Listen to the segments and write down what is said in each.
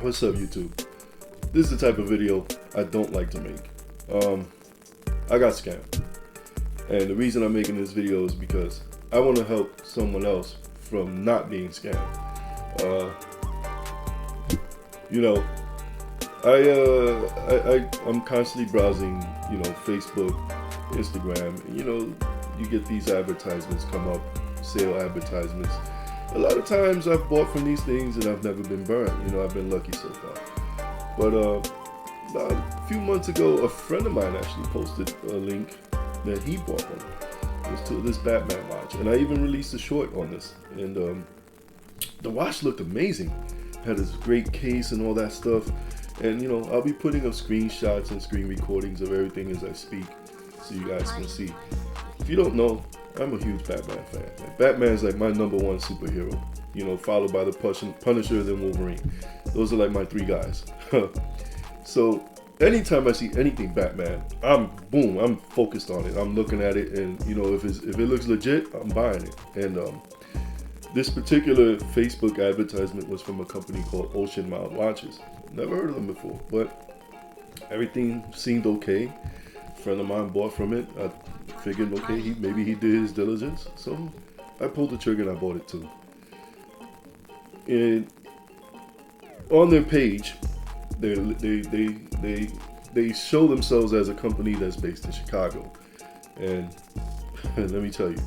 What's up, YouTube? This is the type of video I don't like to make. I got scammed. And the reason I'm making this video is because I want to help someone else from not being scammed. I'm constantly browsing, Facebook, Instagram, and, you get these advertisements come up, sale advertisements. A lot of times I've bought from these things and I've never been burned. I've been lucky so far. But about a few months ago, a friend of mine actually posted a link that he bought one. It was to this Batman watch, and I even released a short on this. And the watch looked amazing. Had this great case and all that stuff. And I'll be putting up screenshots and screen recordings of everything as I speak, so you guys can see. If you don't know, I'm a huge Batman fan. Batman's like my number one superhero, followed by the Punisher, then Wolverine. Those are like my three guys. So anytime I see anything Batman, I'm focused on it. I'm looking at it, and if it looks legit, I'm buying it. And this particular Facebook advertisement was from a company called Ocean Mile Watches. Never heard of them before, but everything seemed okay. A friend of mine bought from it. I figured, okay, maybe he did his diligence. So I pulled the trigger and I bought it too. And on their page, they show themselves as a company that's based in Chicago. And let me tell you,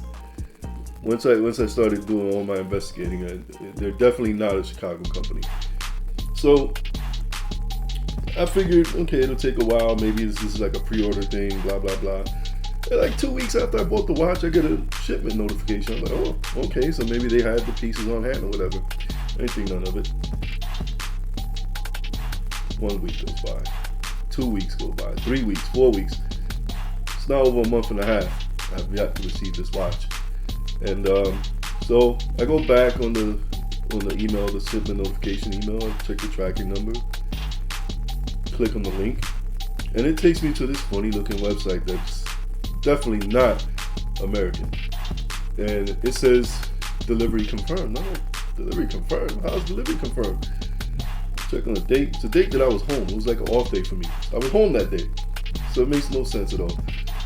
once I started doing all my investigating, they're definitely not a Chicago company. So I figured, okay, it'll take a while. Maybe this is like a pre-order thing, blah, blah, blah. And like 2 weeks after I bought the watch, I get a shipment notification. I'm like, oh, okay, so maybe they had the pieces on hand or whatever. I ain't think none of it. 1 week goes by. 2 weeks go by. 3 weeks, 4 weeks. It's now over a month and a half. I've yet to receive this watch. And so I go back on the email, the shipment notification email. I check the tracking number. Click on the link. And it takes me to this funny looking website that's definitely not American. And it says delivery confirmed. No, delivery confirmed. How's delivery confirmed? Check on the date. It's a date that I was home. It was like an off day for me. I was home that day. So it makes no sense at all.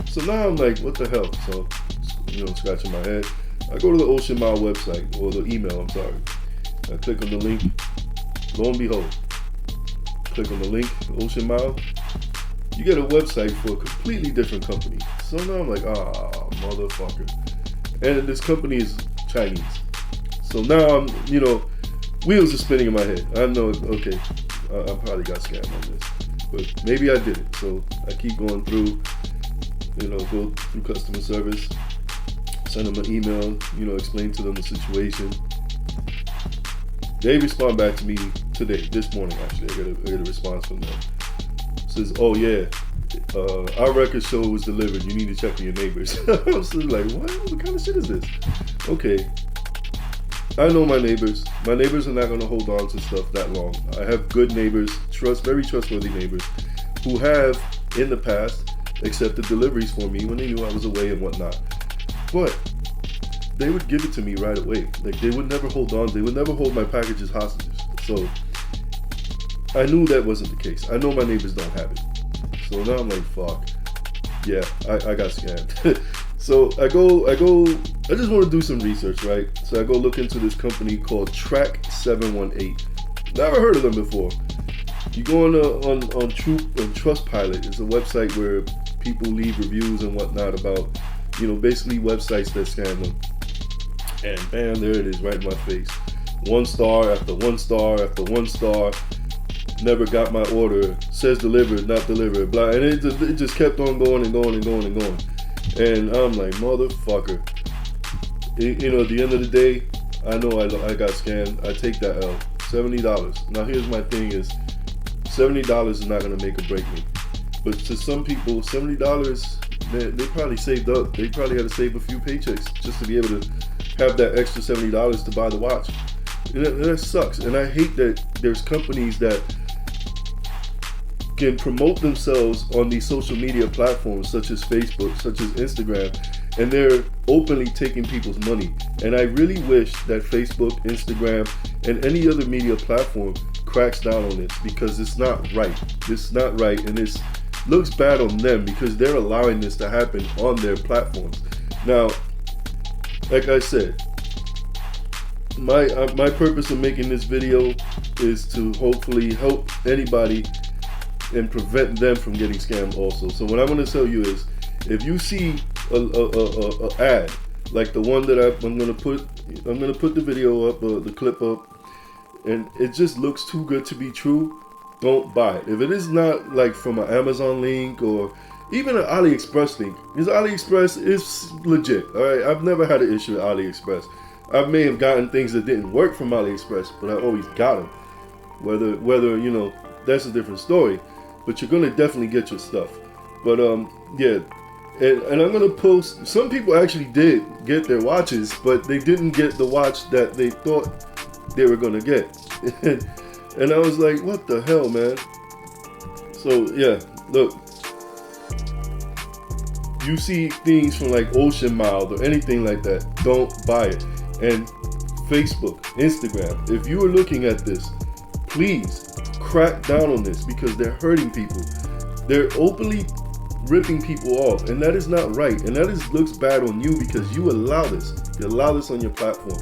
So now I'm like, what the hell? So, scratching my head. I go to the Ocean Mile website, or the email, I'm sorry. I click on the link. Lo and behold, click on the link, Ocean Mile. You get a website for a completely different company. So now I'm like, motherfucker. And this company is Chinese. So now I'm, wheels are spinning in my head. I know, okay, I probably got scammed on this. But maybe I didn't. So I keep going through, go through customer service, send them an email, explain to them the situation. They respond back to me today, this morning actually. I got a response from them. Says, oh yeah, our record show was delivered. You need to check with your neighbors. I was like, what kind of shit is this? Okay, I know my neighbors. My neighbors are not going to hold on to stuff that long. I have good neighbors, very trustworthy neighbors, who have, in the past, accepted deliveries for me when they knew I was away and whatnot. But they would give it to me right away. Like, they would never hold on. They would never hold my packages hostages. So I knew that wasn't the case. I know my neighbors don't have it. So now I'm like, fuck. Yeah, I got scammed. So I just want to do some research, right? So I go look into this company called Track 718. Never heard of them before. You go on Trustpilot. It's a website where people leave reviews and whatnot about, basically websites that scam them. And bam, there it is, right in my face. 1 star after 1 star after 1 star. Never got my order. Says delivered, not delivered. Blah, and it just kept on going and going and going and going. And I'm like, motherfucker. At the end of the day, I know I got scammed. I take that L. $70. Now here's my thing is, $70 is not gonna make or break me. But to some people, $70, man, they probably saved up. They probably had to save a few paychecks just to be able to have that extra $70 to buy the watch. And that sucks. And I hate that there's companies that can promote themselves on these social media platforms such as Facebook, such as Instagram, and they're openly taking people's money. And I really wish that Facebook, Instagram, and any other media platform cracks down on this, because it's not right. It's not right, and it looks bad on them because they're allowing this to happen on their platforms. Now, like I said, my purpose of making this video is to hopefully help anybody and prevent them from getting scammed also. So what I'm going to tell you is, if you see a ad like the one that I'm going to put the video up, the clip up, and it just looks too good to be true, don't buy it. If it is not like from an Amazon link or even an AliExpress link, because AliExpress is legit. All right, I've never had an issue with AliExpress. I may have gotten things that didn't work from AliExpress, but I always got them. Whether you know, that's a different story. But you're gonna definitely get your stuff. But yeah, and I'm gonna post. Some people actually did get their watches, but they didn't get the watch that they thought they were gonna get. And I was like, what the hell, man? So yeah, look. You see things from like Ocean Miles or anything like that, don't buy it. And Facebook, Instagram, if you are looking at this, please crack down on this, because they're hurting people. They're openly ripping people off, and that is not right. And that looks bad on you, because you allow this. You allow this on your platform.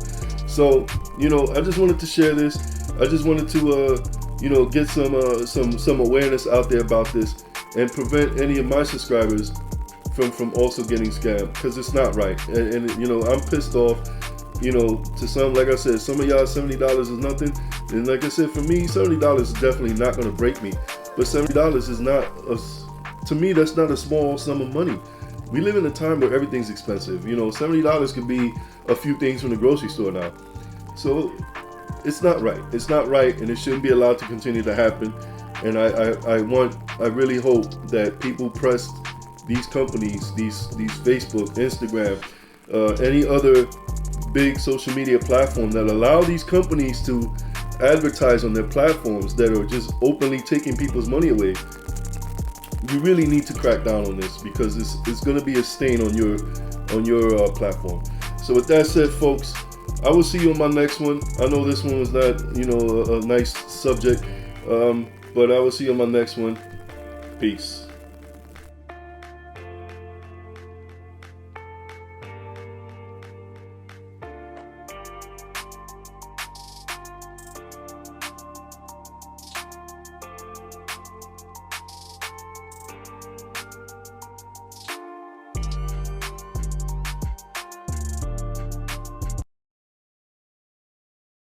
So, you know, I just wanted to share this. I just wanted to, you know, get some awareness out there about this and prevent any of my subscribers from also getting scammed, because it's not right. And you know, I'm pissed off. You know, to some, like I said, some of y'all, $70 is nothing. And like I said, for me, $70 is definitely not going to break me. But $70 is not, to me, that's not a small sum of money. We live in a time where everything's expensive. You know, $70 could be a few things from the grocery store now. So it's not right. It's not right, and it shouldn't be allowed to continue to happen. And I really hope that people press these companies, these Facebook, Instagram, any other big social media platform that allow these companies to advertise on their platforms that are just openly taking people's money away. You really need to crack down on this, because it's going to be a stain on your platform. So with that said, folks, I will see you on my next one. I know this one was not, you know, a nice subject, but I will see you on my next one. Peace.